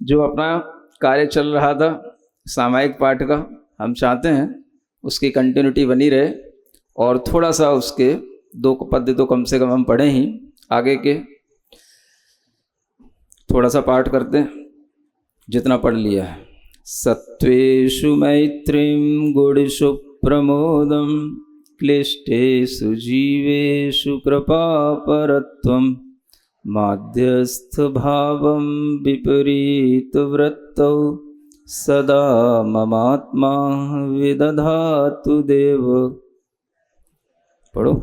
जो अपना कार्य चल रहा था सामायिक पाठ का, हम चाहते हैं उसकी कंटिन्यूटी बनी रहे और थोड़ा सा उसके 2 पद्य तो कम से कम हम पढ़ें ही, आगे के थोड़ा सा पाठ करते हैं जितना पढ़ लिया है। सत्वेषु मैत्रीं गुणेषु प्रमोदं क्लिष्टेषु जीवेषु कृपापरत्वं माध्यस्थभावं विपरीतवृत्तौ सदा ममात्मा विदधातु देव। पढ़ो।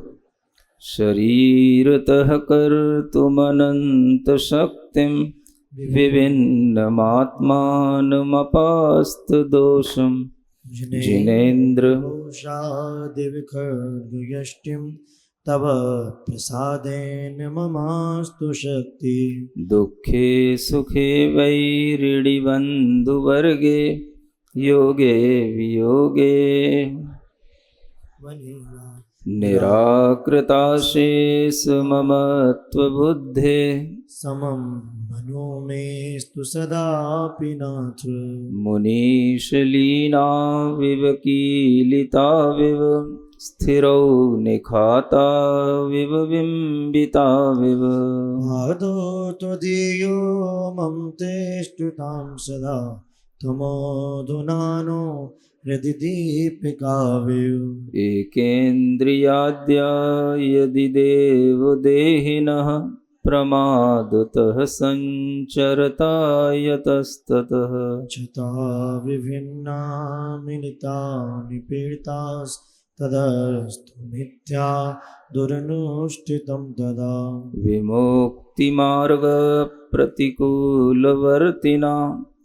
शरीरतः कर्तुमनन्तशक्तिं विभिन्नमात्मानमपास्तु दोषं जिनेन्द्र दिविखर्गयष्टिं तव प्रसादेन ममास्तु शक्ति। दुःखे सुखे वैरिडिबन्धुवर्गे योगे वियोगे निराकृताशेष ममत्वबुद्धे समं मनो मेस्तु सदापि नाथ। मुनीशलीना विवकीलिताविव स्थिरौ निखाता विव बिम्बिताविव। आदौ त्वदीयो मम तेष्टुतां सदा त्वमोऽधुनानो हृदि दीपिकाविव। एकेन्द्रियाद्या यदि देवदेहिनः प्रमादतः संचरता यतस्ततः। चता विभिन्ना मिलितानि पीडितास्तदस्तु मिथ्या दुरनुष्ठितं तदा। विमुक्तिमार्गप्रतिकूलवर्तिना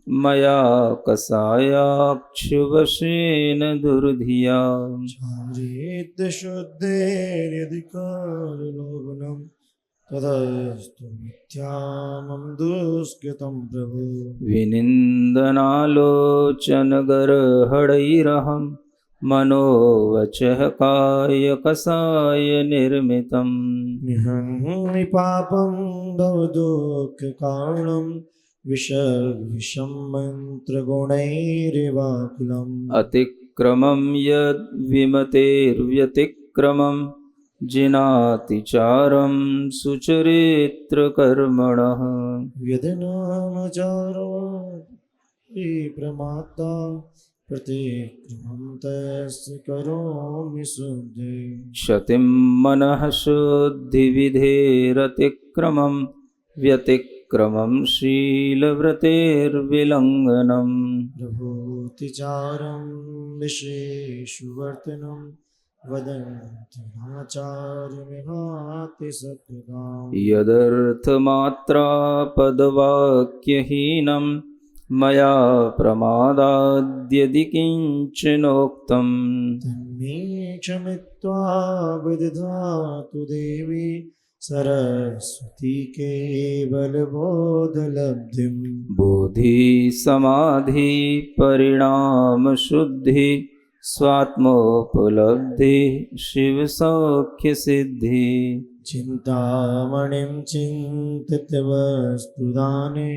मया कसायाक्षुवशेन दुर्धिया। चारित्रशुद्धेर्यधिकारलोभनं तदस्तु मिथ्या मम दुष्कृतं प्रभु। विनिन्दनालोचनगर्हणैरहं मनोवचः कायकसाय निर्मितं। निहन्मि पापं भवदुःखकारणं विषं मन्त्रगुणैरिवाकुलम्। अतिक्रमं यद्विमतेर्व्यतिक्रमं जिनातिचारं सुचरित्रकर्मणः। व्यदनामचारो हि प्रमाता प्रतिक्रमं तस्य करोमि शुद्धे। क्षतिं मनः शुद्धिविधेरतिक्रमं व्यतिक्रमं शीलव्रतेर्विलङ्घनम्। प्रभूतिचारं विशेषु वर्तनं वदन्ति नाचार्यमिहाति सत्यताम्। यदर्थमात्रापदवाक्यहीनं मया प्रमादाद्यदि किञ्चनोक्तं। तन्मे क्षमित्वा विदधातु देवी सरस्वती केवलबोधलब्धिम्। बोधि समाधि परिणामशुद्धि स्वात्मोपलब्धि शिवसौख्यसिद्धि। चिन्तामणिं चिन्तितवस्तुदाने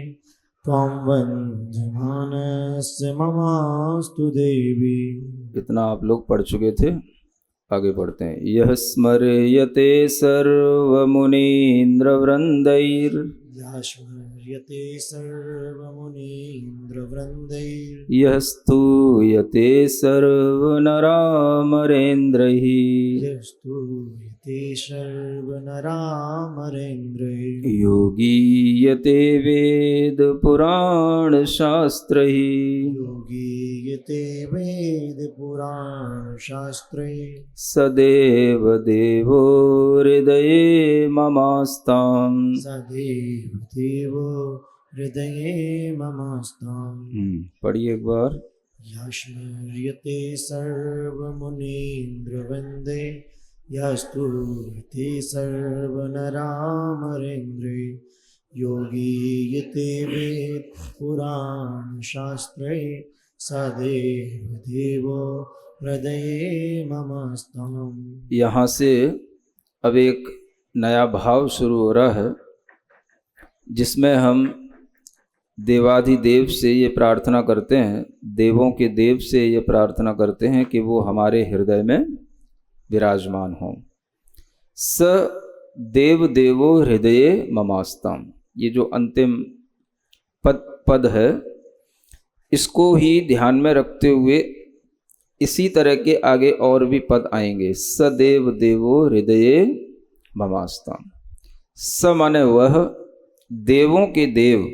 त्वां वन्द्यमानस्य ममास्तु देवी। इतना आप लोग पढ़ चुके थे, आगे पढ़ते हैं। यह स्मर्यते सर्वमुनीन्द्रवृन्दैर् यः स्मर्यते सर्वमुनीन्द्रवृन्दैर् यः स्तूयते सर्वनरामरेन्द्रैः यः स्तूयते सर्वनरामरेन्द्रैः योगीयते वेदपुराणशास्त्रैः योगीयते वेदपुराणशास्त्रैः सदेव देवो हृदये ममास्ताम्। सदैव देवो हृदये ममास्ताम्। पढ़िए एक बार। यः स्मर्यते सर्वमुनीन्द्रवृन्दे यः स्तूयते सर्वनरामरेन्द्रे योगीयते वेदपुराणशास्त्रे सदैव देवो हृदये ममास्ताम्। यहाँ से अब एक नया भाव शुरू हो रहा है जिसमें हम देवाधिदेव से ये प्रार्थना करते हैं, देवों के देव से ये प्रार्थना करते हैं कि वो हमारे हृदय में विराजमान हों। स देव देवो हृदये ममास्ताम, ये जो अंतिम पद है, इसको ही ध्यान में रखते हुए इसी तरह के आगे और भी पद आएंगे। सदेव देवो हृदये ममास्ताम। स माने वह, देवों के देव,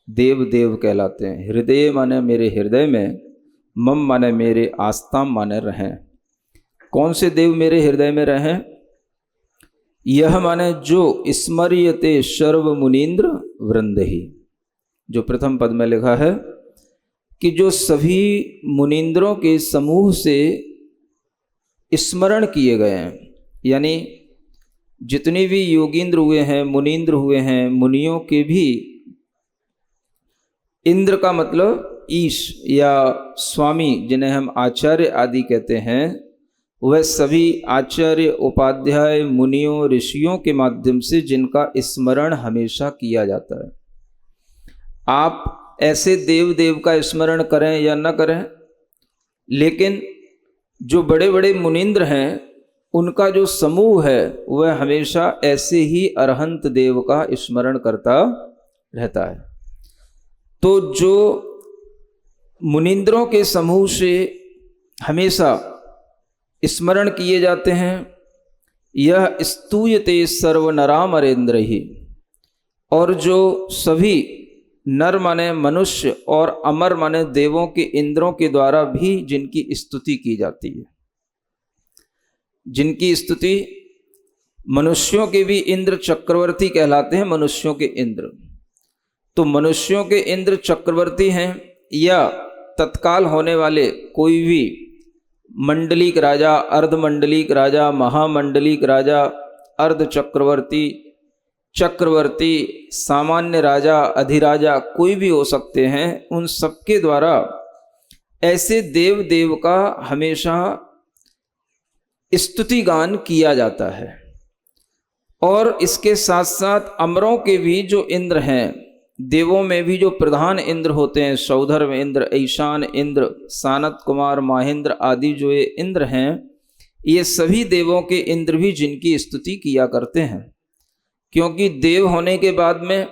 देव देव कहलाते हैं। हृदय माने मेरे हृदय में, मम माने मेरे, आस्ताम माने रहें। कौन से देव मेरे हृदय में रहें? यह माने जो स्मर्यते सर्व मुनीन्द्र वृंद ही, जो प्रथम पद में लिखा है कि जो सभी मुनीन्द्रों के समूह से स्मरण किए गए हैं, यानी जितने भी योगींद्र हुए हैं, मुनीन्द्र हुए हैं, मुनियों के भी, इंद्र का मतलब ईश या स्वामी, जिन्हें हम आचार्य आदि कहते हैं, वह सभी आचार्य उपाध्याय मुनियों ऋषियों के माध्यम से जिनका स्मरण हमेशा किया जाता है। आप ऐसे देव देव का स्मरण करें या न करें, लेकिन जो बड़े बड़े मुनीन्द्र हैं उनका जो समूह है वह हमेशा ऐसे ही अरहंत देव का स्मरण करता रहता है। तो जो मुनीन्द्रों के समूह से हमेशा स्मरण किए जाते हैं, यह स्तूयते सर्व नराम अरेंद्र ही, और जो सभी नर माने मनुष्य और अमर माने देवों के इंद्रों के द्वारा भी जिनकी स्तुति की जाती है, जिनकी स्तुति, मनुष्यों के भी इंद्र चक्रवर्ती कहलाते हैं, मनुष्यों के इंद्र। तो मनुष्यों के इंद्र चक्रवर्ती हैं या तत्काल होने वाले कोई भी मंडलिक राजा, अर्धमंडलिक राजा, महामंडलिक राजा, अर्ध चक्रवर्ती, चक्रवर्ती, सामान्य राजा, अधिराजा, कोई भी हो सकते हैं। उन सबके द्वारा ऐसे देव देव का हमेशा स्तुति गान किया जाता है। और इसके साथ साथ अमरों के भी जो इंद्र हैं, देवों में भी जो प्रधान इंद्र होते हैं, सौधर्म इंद्र, ईशान इंद्र, सानत कुमार, माहेंद्र आदि जो ये इंद्र हैं, ये सभी देवों के इंद्र भी जिनकी स्तुति किया करते हैं। क्योंकि देव होने के बाद में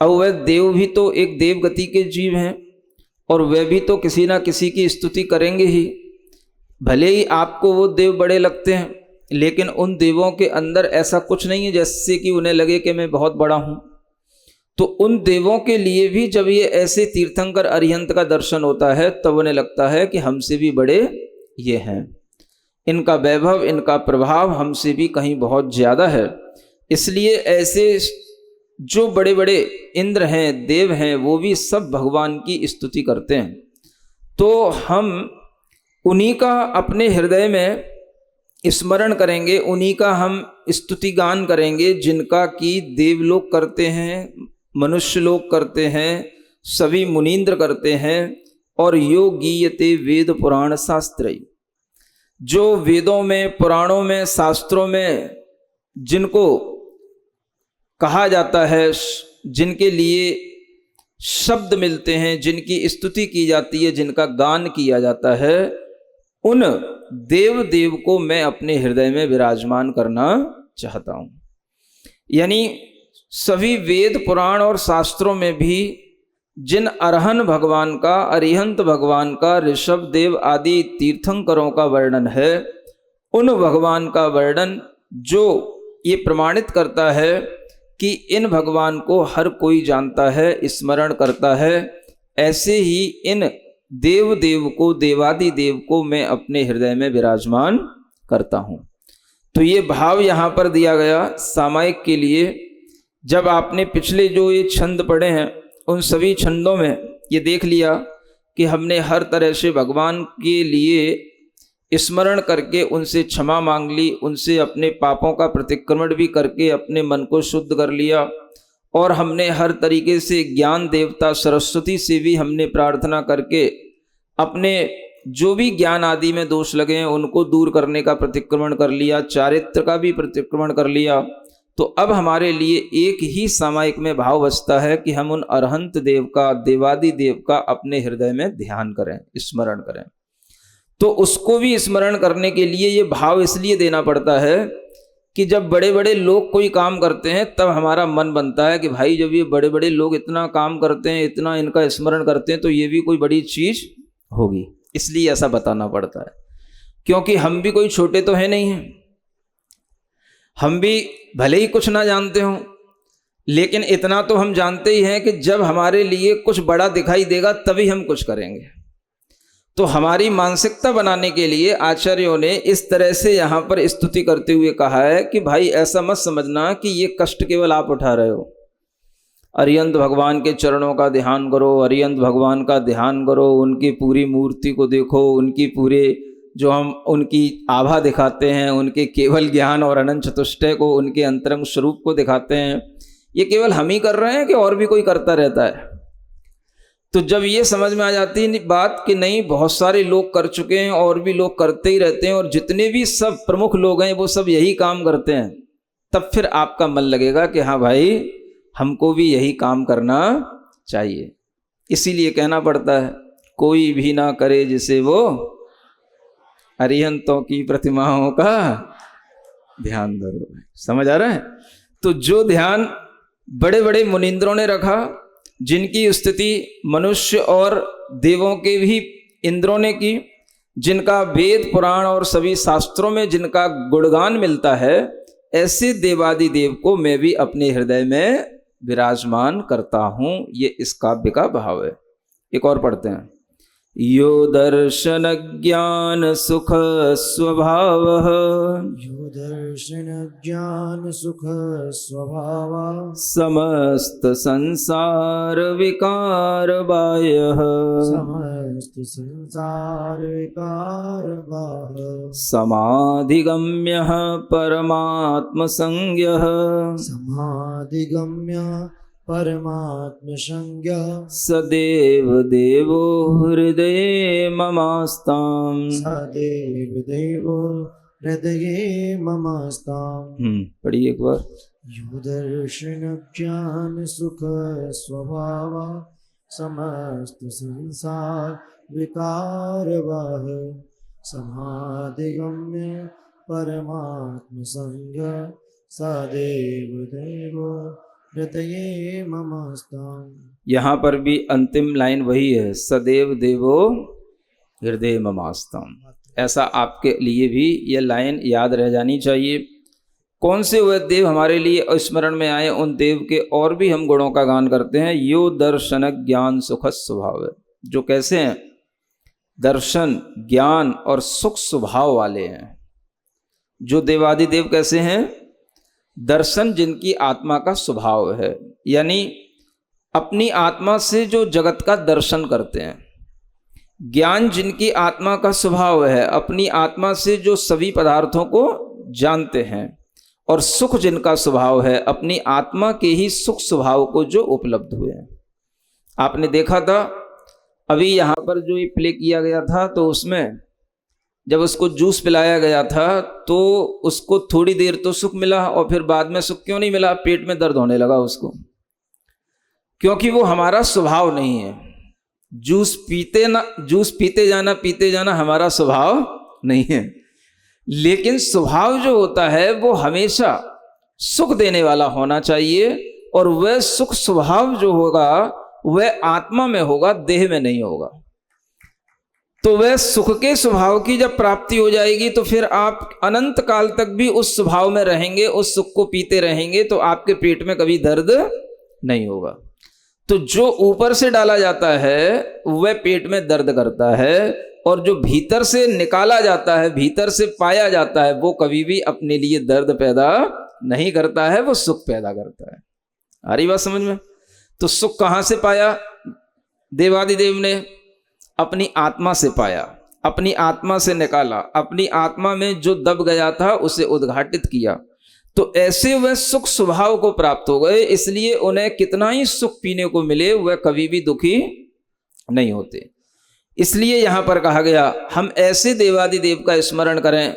अब वह देव भी तो एक देव गति के जीव हैं और वह भी तो किसी ना किसी की स्तुति करेंगे ही। भले ही आपको वो देव बड़े लगते हैं, लेकिन उन देवों के अंदर ऐसा कुछ नहीं है जैसे कि उन्हें लगे कि मैं बहुत बड़ा हूँ। तो उन देवों के लिए भी जब ये ऐसे तीर्थंकर अरिहंत का दर्शन होता है तब उन्हें लगता है कि हमसे भी बड़े ये हैं, इनका वैभव, इनका प्रभाव हमसे भी कहीं बहुत ज़्यादा है। इसलिए ऐसे जो बड़े बड़े इंद्र हैं, देव हैं, वो भी सब भगवान की स्तुति करते हैं। तो हम उन्हीं का अपने हृदय में स्मरण करेंगे, उन्हीं का हम स्तुति गान करेंगे, जिनका कि देवलोक करते हैं, मनुष्य लोग करते हैं, सभी मुनीन्द्र करते हैं। और यो गीयते वेद पुराण शास्त्र, जो वेदों में, पुराणों में, शास्त्रों में जिनको कहा जाता है, जिनके लिए शब्द मिलते हैं, जिनकी स्तुति की जाती है, जिनका गान किया जाता है, उन देव देव को मैं अपने हृदय में विराजमान करना चाहता हूँ। यानी सभी वेद पुराण और शास्त्रों में भी जिन अरहन भगवान का, अरिहंत भगवान का, ऋषभ देव आदि तीर्थंकरों का वर्णन है, उन भगवान का वर्णन जो ये प्रमाणित करता है कि इन भगवान को हर कोई जानता है, स्मरण करता है, ऐसे ही इन देव देव को, देवादि देव को मैं अपने हृदय में विराजमान करता हूँ। तो ये भाव यहाँ पर दिया गया सामायिक के लिए। जब आपने पिछले जो ये छंद पढ़े हैं उन सभी छंदों में ये देख लिया कि हमने हर तरह से भगवान के लिए स्मरण करके उनसे क्षमा मांग ली, उनसे अपने पापों का प्रतिक्रमण भी करके अपने मन को शुद्ध कर लिया, और हमने हर तरीके से ज्ञान देवता सरस्वती से भी हमने प्रार्थना करके अपने जो भी ज्ञान आदि में दोष लगे हैं उनको दूर करने का प्रतिक्रमण कर लिया, चारित्र का भी प्रतिक्रमण कर लिया, तो अब हमारे लिए एक ही सामायिक में भाव बचता है कि हम उन अरहंत देव का, देवादि देव का अपने हृदय में ध्यान करें, स्मरण करें। तो उसको भी स्मरण करने के लिए ये भाव इसलिए देना पड़ता है कि जब बड़े बड़े लोग कोई काम करते हैं तब हमारा मन बनता है कि भाई जब ये बड़े बड़े लोग इतना काम करते हैं, इतना इनका स्मरण करते हैं, तो ये भी कोई बड़ी चीज होगी, इसलिए ऐसा बताना पड़ता है। क्योंकि हम भी कोई छोटे तो है नहीं हैं, हम भी भले ही कुछ ना जानते हों, लेकिन इतना तो हम जानते ही हैं कि जब हमारे लिए कुछ बड़ा दिखाई देगा तभी हम कुछ करेंगे। तो हमारी मानसिकता बनाने के लिए आचार्यों ने इस तरह से यहाँ पर स्तुति करते हुए कहा है कि भाई ऐसा मत समझना कि ये कष्ट केवल आप उठा रहे हो। अरिहंत भगवान के चरणों का ध्यान करो, अरिहंत भगवान का ध्यान करो, उनकी पूरी मूर्ति को देखो, उनकी पूरे जो हम उनकी आभा दिखाते हैं, उनके केवल ज्ञान और अनंत चतुष्टय को, उनके अंतरंग स्वरूप को दिखाते हैं, ये केवल हम ही कर रहे हैं कि और भी कोई करता रहता है। तो जब ये समझ में आ जाती है बात कि नहीं, बहुत सारे लोग कर चुके हैं और भी लोग करते ही रहते हैं, और जितने भी सब प्रमुख लोग हैं वो सब यही काम करते हैं, तब फिर आपका मन लगेगा कि हाँ भाई हमको भी यही काम करना चाहिए। इसीलिए कहना पड़ता है कोई भी ना करे जिसे वो अरिहंतों की प्रतिमाओं का ध्यान धरो। समझ आ रहा है? तो जो ध्यान बड़े बड़े मुनींद्रों ने रखा, जिनकी स्थिति मनुष्य और देवों के भी इंद्रों ने की, जिनका वेद पुराण और सभी शास्त्रों में जिनका गुणगान मिलता है, ऐसे देवादि देव को मैं भी अपने हृदय में विराजमान करता हूं। ये इस काव्य का भाव है। एक और पढ़ते हैं। यो दर्शन ज्ञान सुख स्वभावः, यो दर्शन ज्ञान सुख स्वभाव, समस्त संसार विकार बाह्यः, समस्त संसार विकार बाह्यः, समाधिगम्यः परमात्म संज्ञः, समाधिगम्य परमात्म संज्ञ, सदेव देवो हृदये ममास्ताम्, सदेव देवो हृदये ममास्ताम्। पढ़िए एक बार। यो दर्शन ज्ञान सुख स्वभाव, समस्त संसार विकार बाह, समाधिगम्य परमात्म संज्ञ, सदेव देवो हृदये ममास्ताम्। यहाँ पर भी अंतिम लाइन वही है, सदैव देवो हृदय ममास्ताम्। ऐसा आपके लिए भी यह लाइन याद रह जानी चाहिए। कौन से वह देव हमारे लिए स्मरण में आए, उन देव के और भी हम गुणों का गान करते हैं। यो दर्शन ज्ञान सुख स्वभाव, जो कैसे हैं, दर्शन ज्ञान और सुख स्वभाव वाले हैं। जो देवादि देव कैसे हैं, दर्शन जिनकी आत्मा का स्वभाव है, यानी अपनी आत्मा से जो जगत का दर्शन करते हैं। ज्ञान जिनकी आत्मा का स्वभाव है, अपनी आत्मा से जो सभी पदार्थों को जानते हैं। और सुख जिनका स्वभाव है, अपनी आत्मा के ही सुख स्वभाव को जो उपलब्ध हुए हैं। आपने देखा था अभी यहाँ पर जो ये प्ले किया गया था, तो उसमें जब उसको जूस पिलाया गया था तो उसको थोड़ी देर तो सुख मिला, और फिर बाद में सुख क्यों नहीं मिला, पेट में दर्द होने लगा उसको, क्योंकि वो हमारा स्वभाव नहीं है। जूस पीते जाना हमारा स्वभाव नहीं है। लेकिन स्वभाव जो होता है वो हमेशा सुख देने वाला होना चाहिए, और वह सुख स्वभाव जो होगा वह आत्मा में होगा, देह में नहीं होगा। तो वह सुख के स्वभाव की जब प्राप्ति हो जाएगी तो फिर आप अनंत काल तक भी उस स्वभाव में रहेंगे, उस सुख को पीते रहेंगे, तो आपके पेट में कभी दर्द नहीं होगा। तो जो ऊपर से डाला जाता है वह पेट में दर्द करता है, और जो भीतर से निकाला जाता है, भीतर से पाया जाता है, वो कभी भी अपने लिए दर्द पैदा नहीं करता है, वो सुख पैदा करता है। आ रही बात समझ में? तो सुख कहाँ से पाया देवादिदेव ने? अपनी आत्मा से पाया, अपनी आत्मा से निकाला, अपनी आत्मा में जो दब गया था उसे उद्घाटित किया। तो ऐसे वह सुख स्वभाव को प्राप्त हो गए, इसलिए उन्हें कितना ही सुख पीने को मिले वह कभी भी दुखी नहीं होते। इसलिए यहां पर कहा गया हम ऐसे देवादिदेव का स्मरण करें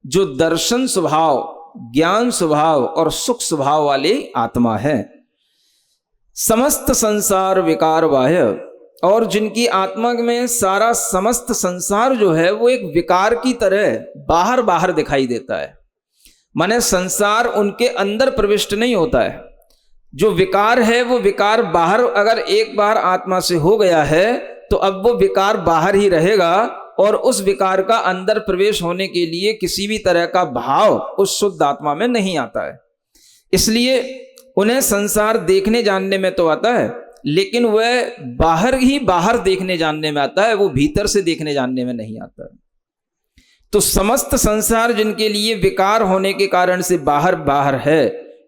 जो दर्शन स्वभाव ज्ञान स्वभाव और सुख स्वभाव वाली आत्मा है। समस्त संसार विकार बाह्य, और जिनकी आत्मा में सारा समस्त संसार जो है वो एक विकार की तरह बाहर बाहर दिखाई देता है। माने संसार उनके अंदर प्रविष्ट नहीं होता है। जो विकार है वो विकार बाहर अगर एक बार आत्मा से हो गया है तो अब वो विकार बाहर ही रहेगा, और उस विकार का अंदर प्रवेश होने के लिए किसी भी तरह का भाव उस शुद्ध आत्मा में नहीं आता है। इसलिए उन्हें संसार देखने जानने में तो आता है, लेकिन वह बाहर ही बाहर देखने जानने में आता है, वो भीतर से देखने जानने में नहीं आता है। तो समस्त संसार जिनके लिए विकार होने के कारण से बाहर बाहर है,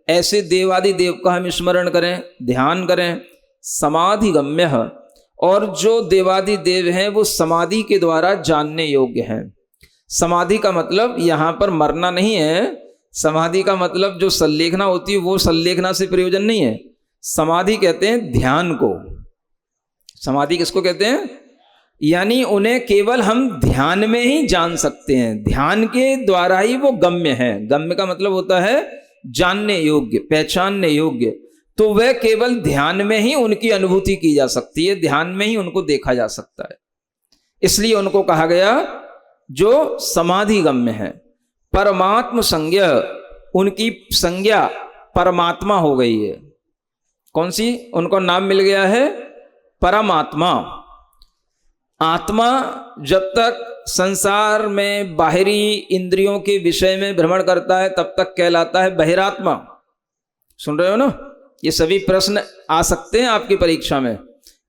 ऐसे देवादि देव का हम स्मरण करें, ध्यान करें। समाधि गम्य है, और जो देवादि देव हैं वो समाधि के द्वारा जानने योग्य हैं। समाधि का मतलब यहां पर मरना नहीं है। समाधि का मतलब जो संलेखना होती है वो संलेखना से प्रयोजन नहीं है। समाधि कहते हैं ध्यान को। समाधि किसको कहते हैं? यानी उन्हें केवल हम ध्यान में ही जान सकते हैं, ध्यान के द्वारा ही वो गम्य है। गम्य का मतलब होता है जानने योग्य, पहचानने योग्य। तो वह केवल ध्यान में ही उनकी अनुभूति की जा सकती है, ध्यान में ही उनको देखा जा सकता है। इसलिए उनको कहा गया जो समाधि गम्य है। परमात्म संज्ञा, उनकी संज्ञा परमात्मा हो गई है। कौन सी? उनको नाम मिल गया है परमात्मा। आत्मा जब तक संसार में बाहरी इंद्रियों के विषय में भ्रमण करता है तब तक कहलाता है बहिरात्मा। सुन रहे हो ना? ये सभी प्रश्न आ सकते हैं आपकी परीक्षा में,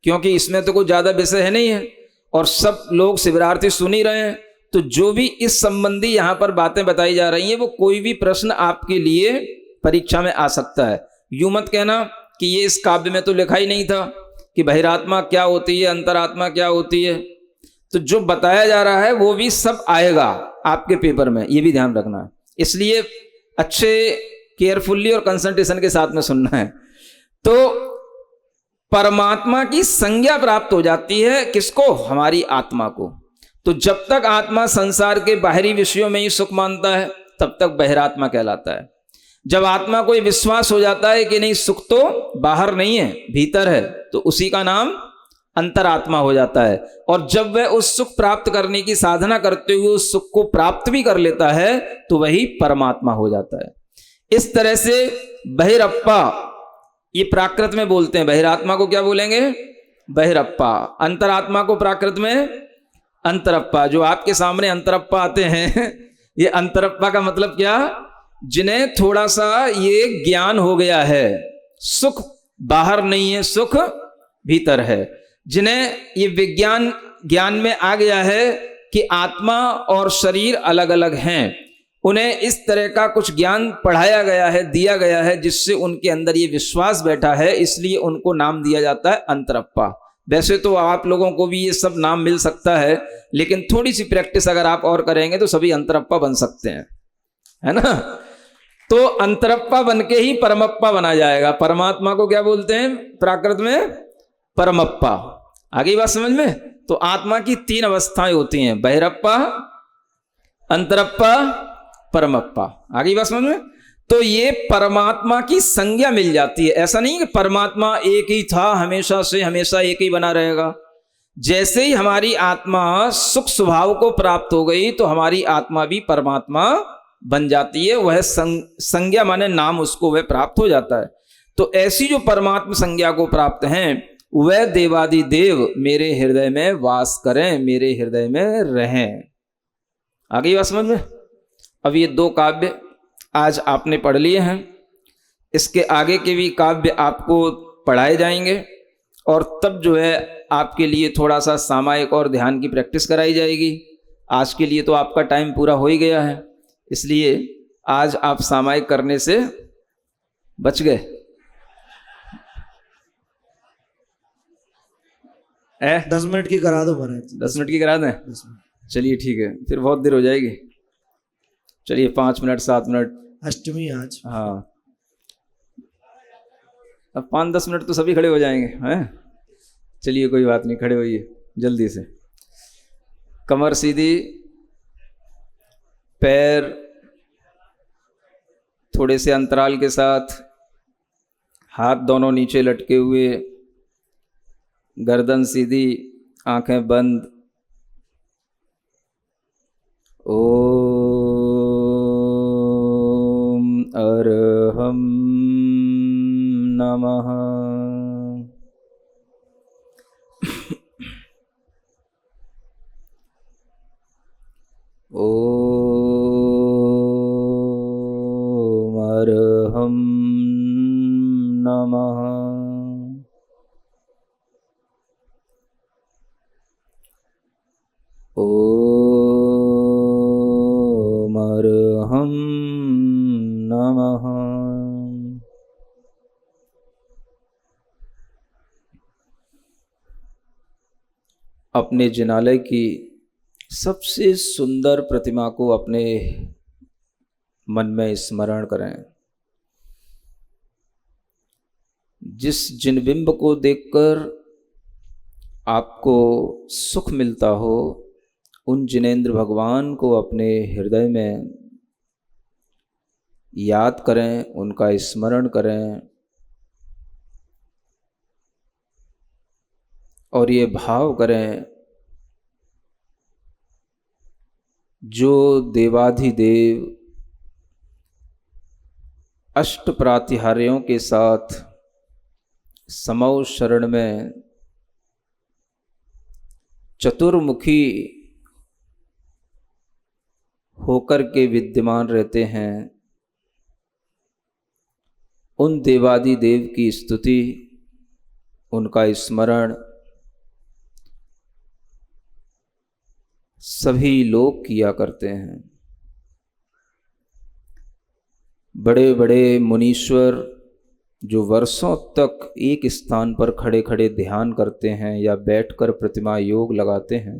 क्योंकि इसमें तो कोई ज्यादा विषय है नहीं है और सब लोग शिविरार्थी सुन ही रहे हैं। तो जो भी इस संबंधी यहां पर बातें बताई जा रही हैं वो कोई भी प्रश्न आपके लिए परीक्षा में आ सकता है। यूं मत कहना कि ये इस काव्य में तो लिखा ही नहीं था कि बहिरात्मा क्या होती है, अंतरात्मा क्या होती है। तो जो बताया जा रहा है वो भी सब आएगा आपके पेपर में, ये भी ध्यान रखना है। इसलिए अच्छे केयरफुल्ली और कंसंट्रेशन के साथ में सुनना है। तो परमात्मा की संज्ञा प्राप्त हो जाती है किसको? हमारी आत्मा को। तो जब तक आत्मा संसार के बाहरी विषयों में ही सुख मानता है तब तक बहिरात्मा कहलाता है। जब आत्मा को विश्वास हो जाता है कि नहीं सुख तो बाहर नहीं है भीतर है, तो उसी का नाम अंतरात्मा हो जाता है। और जब वह उस सुख प्राप्त करने की साधना करते हुए उस सुख को प्राप्त भी कर लेता है तो वही परमात्मा हो जाता है। इस तरह से बहिरप्पा, ये प्राकृत में बोलते हैं। बहिरात्मा को क्या बोलेंगे? बहिरप्पा। अंतरात्मा को प्राकृत में अंतरप्पा। जो आपके सामने अंतरप्पा आते हैं, ये अंतरप्पा का मतलब क्या? जिन्हें थोड़ा सा ये ज्ञान हो गया है सुख बाहर नहीं है, सुख भीतर है। जिन्हें ये विज्ञान ज्ञान में आ गया है कि आत्मा और शरीर अलग अलग हैं, उन्हें इस तरह का कुछ ज्ञान पढ़ाया गया है, दिया गया है, जिससे उनके अंदर ये विश्वास बैठा है, इसलिए उनको नाम दिया जाता है अंतरप्पा। वैसे तो आप लोगों को भी ये सब नाम मिल सकता है, लेकिन थोड़ी सी प्रैक्टिस अगर आप और करेंगे तो सभी अंतरप्पा बन सकते हैं, है ना? तो अंतरप्पा बन के ही परमप्पा बना जाएगा। परमात्मा को क्या बोलते हैं प्राकृत में? परमप्पा। आगे बात समझ में? तो आत्मा की 3 अवस्थाएं होती हैं, बहिरप्पा, अंतरप्पा, परमप्पा। आगे बात समझ में? तो ये परमात्मा की संज्ञा मिल जाती है। ऐसा नहीं कि परमात्मा एक ही था हमेशा से, हमेशा एक ही बना रहेगा। जैसे ही हमारी आत्मा सुख स्वभाव को प्राप्त हो गई तो हमारी आत्मा भी परमात्मा बन जाती है। वह संज्ञा माने नाम उसको वह प्राप्त हो जाता है। तो ऐसी जो परमात्मा संज्ञा को प्राप्त हैं वह देवादि देव मेरे हृदय में वास करें, मेरे हृदय में रहें। आगे बात समझ में? अब ये 2 काव्य आज आपने पढ़ लिए हैं, इसके आगे के भी काव्य आपको पढ़ाए जाएंगे और तब जो है आपके लिए थोड़ा सा सामायिक और ध्यान की प्रैक्टिस कराई जाएगी। आज के लिए तो आपका टाइम पूरा हो ही गया है, इसलिए आज आप सामायिक करने से बच गए। 10 मिनट की करा दो महाराज। 10 मिनट की करा दें? 10 मिनट। चलिए ठीक है, फिर बहुत देर हो जाएगी। चलिए 5 मिनट 7 मिनट। अष्टमी आज। हाँ, अब 5-10 मिनट तो सभी खड़े हो जाएंगे, हैं? चलिए कोई बात नहीं, खड़े होइए जल्दी से। कमर सीधी, पैर थोड़े से अंतराल के साथ हाथ दोनों नीचे लटके हुए, गर्दन सीधी, आंखें बंद। ओम अरहम नमः। ओम अरहम नमः। ओम अरहम नमः। अपने जिनालय की सबसे सुंदर प्रतिमा को अपने मन में स्मरण करें। जिस जिनबिंब को देखकर आपको सुख मिलता हो, उन जिनेंद्र भगवान को अपने हृदय में याद करें, उनका स्मरण करें और ये भाव करें, जो देवाधिदेव अष्ट प्रातिहार्यों के साथ समौ शरण में चतुर्मुखी होकर के विद्यमान रहते हैं, उन देवादिदेव की स्तुति, उनका स्मरण सभी लोग किया करते हैं। बड़े बड़े मुनीश्वर जो वर्षों तक एक स्थान पर खड़े खड़े ध्यान करते हैं या बैठकर प्रतिमा योग लगाते हैं,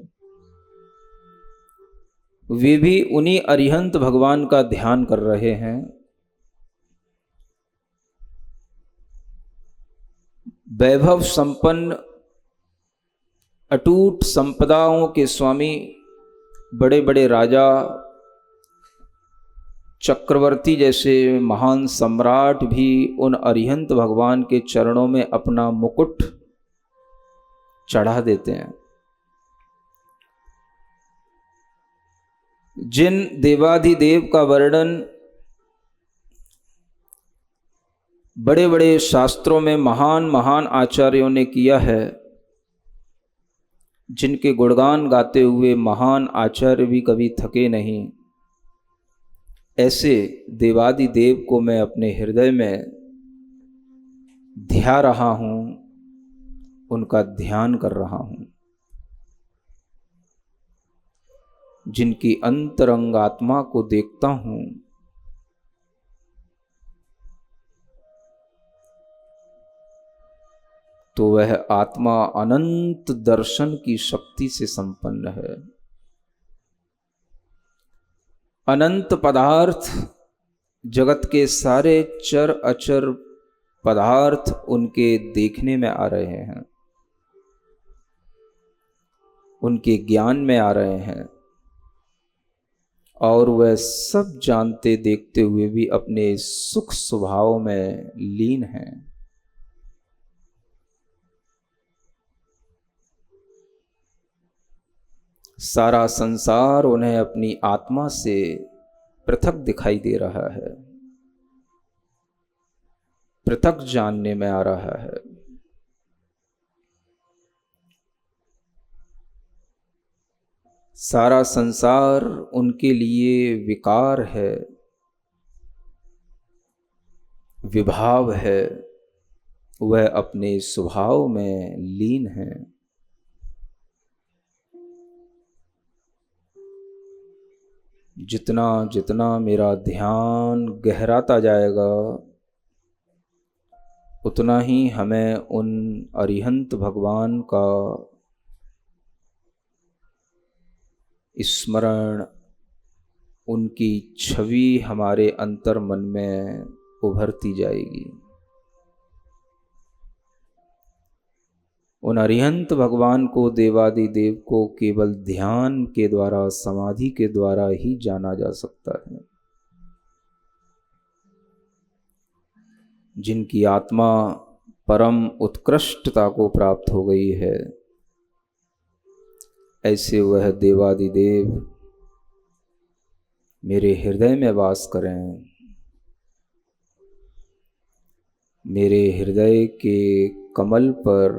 वे भी उन्हीं अरिहंत भगवान का ध्यान कर रहे हैं। वैभव संपन्न अटूट संपदाओं के स्वामी बड़े बड़े राजा, चक्रवर्ती जैसे महान सम्राट भी उन अरिहंत भगवान के चरणों में अपना मुकुट चढ़ा देते हैं। जिन देवाधिदेव का वर्णन बड़े बड़े शास्त्रों में महान महान आचार्यों ने किया है, जिनके गुणगान गाते हुए महान आचार्य भी कभी थके नहीं, ऐसे देवादिदेव को मैं अपने हृदय में ध्या रहा हूँ, उनका ध्यान कर रहा हूँ। जिनकी अंतरंग आत्मा को देखता हूँ, तो वह आत्मा अनंत दर्शन की शक्ति से संपन्न है। अनंत पदार्थ, जगत के सारे चर अचर पदार्थ उनके देखने में आ रहे हैं, उनके ज्ञान में आ रहे हैं, और वह सब जानते देखते हुए भी अपने सुख स्वभाव में लीन हैं। सारा संसार उन्हें अपनी आत्मा से पृथक दिखाई दे रहा है, पृथक जानने में आ रहा है। सारा संसार उनके लिए विकार है, विभाव है, वह अपने स्वभाव में लीन है। जितना जितना मेरा ध्यान गहराता जाएगा, उतना ही हमें उन अरिहंत भगवान का स्मरण, उनकी छवि हमारे अंतर मन में उभरती जाएगी। उन अरिहंत भगवान को, देवादिदेव को केवल ध्यान के द्वारा, समाधि के द्वारा ही जाना जा सकता है। जिनकी आत्मा परम उत्कृष्टता को प्राप्त हो गई है, ऐसे वह देवादिदेव मेरे हृदय में वास करें, मेरे हृदय के कमल पर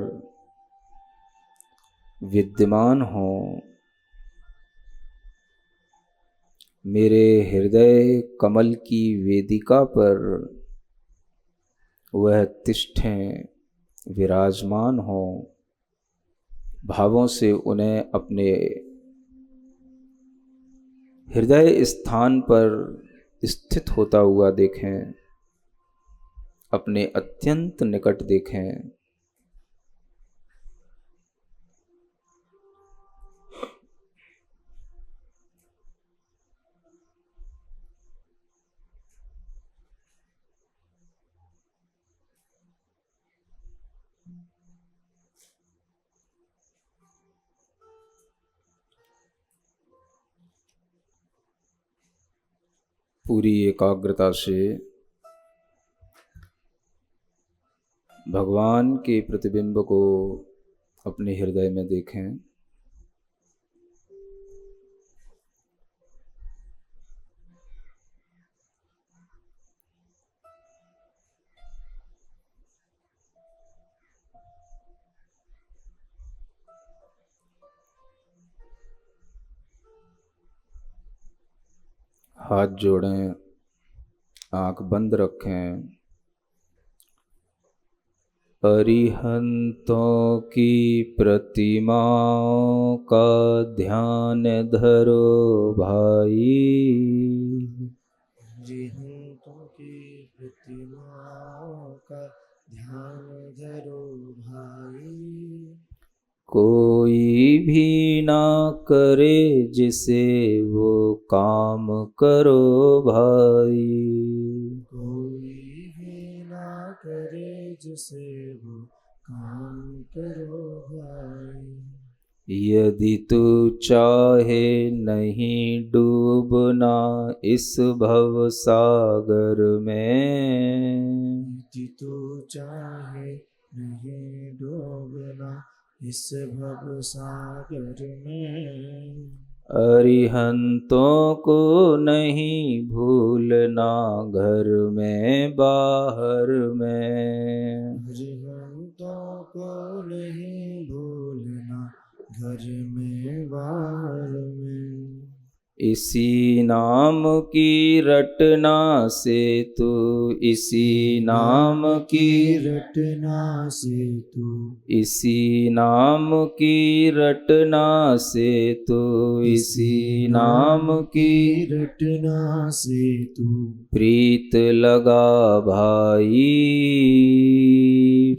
विद्यमान हों, मेरे हृदय कमल की वेदिका पर वह तिष्ठें, विराजमान हों, भावों से उन्हें अपने हृदय स्थान पर स्थित होता हुआ देखें, अपने अत्यंत निकट देखें। पूरी एकाग्रता से भगवान के प्रतिबिंब को अपने हृदय में देखें। हाथ जोड़ें, आंख बंद रखें। अरिहंतों की प्रतिमाओं का ध्यान धरो भाई, अरिहंतों की प्रतिमाओं का ध्यान धरो भाई। कोई भी ना करे जिसे वो काम करो भाई, कोई भी ना करे जिसे वो काम करो भाई। यदि तू चाहे नहीं डूबना इस भव सागर में, यदि तू चाहे नहीं डूबना इस भव सागर में, अरिहंतों को नहीं भूलना घर में बाहर में, अरिहंतों को नहीं भूलना घर में बाहर में। इसी नाम की रटना से तू, इसी नाम की रटना से तू, इसी नाम की रटना से तू, इसी नाम की रटना से तू प्रीत लगा भाई,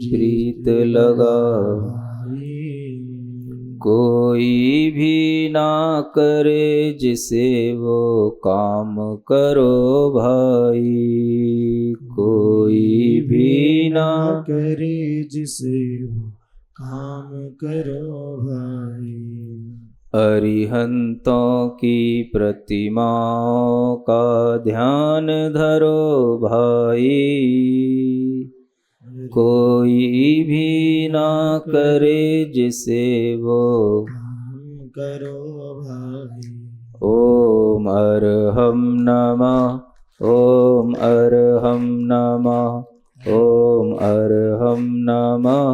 प्रीत लगा। कोई भी ना करे जिसे वो काम करो भाई, कोई भी ना करे जिसे वो काम करो भाई। अरिहंतों की प्रतिमाओं का ध्यान धरो भाई, कोई भी ना करे जिसे वो काम करो भाई। ओम अरहम नमः, ओम अरहम नमः, ओम अरहम नमः,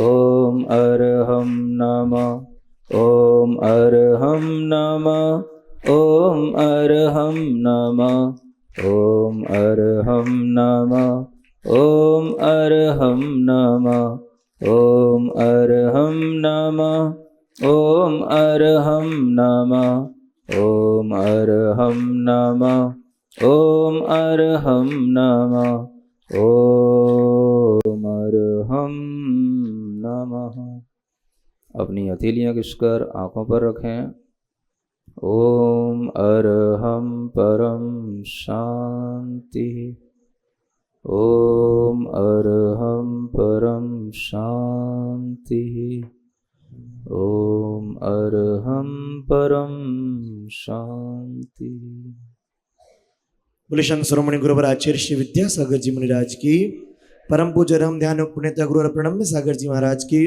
ओम अरहम नमः, ओम अरहम नमः, ओम अरहम नमः, ओम अरहम नमः, ओम अरहम नमः, ओम अरहम नमः, ओम अरहम नमः, ओम अरहम नमः, ओम अरहम नमः, ओम अरहम नमः। अपनी हथेलियां घिसकर आंखों पर रखें। ओम अरहम परम शांति, ओम अरहम परम शांति, ओम अरहम परम शांति। बोले संत शिरोमणि गुरुवर आचार्य श्री विद्यासागर जी महाराज की परम पूज्य राम ध्यान पुण्यता गुरु प्रणम में सागर जी महाराज की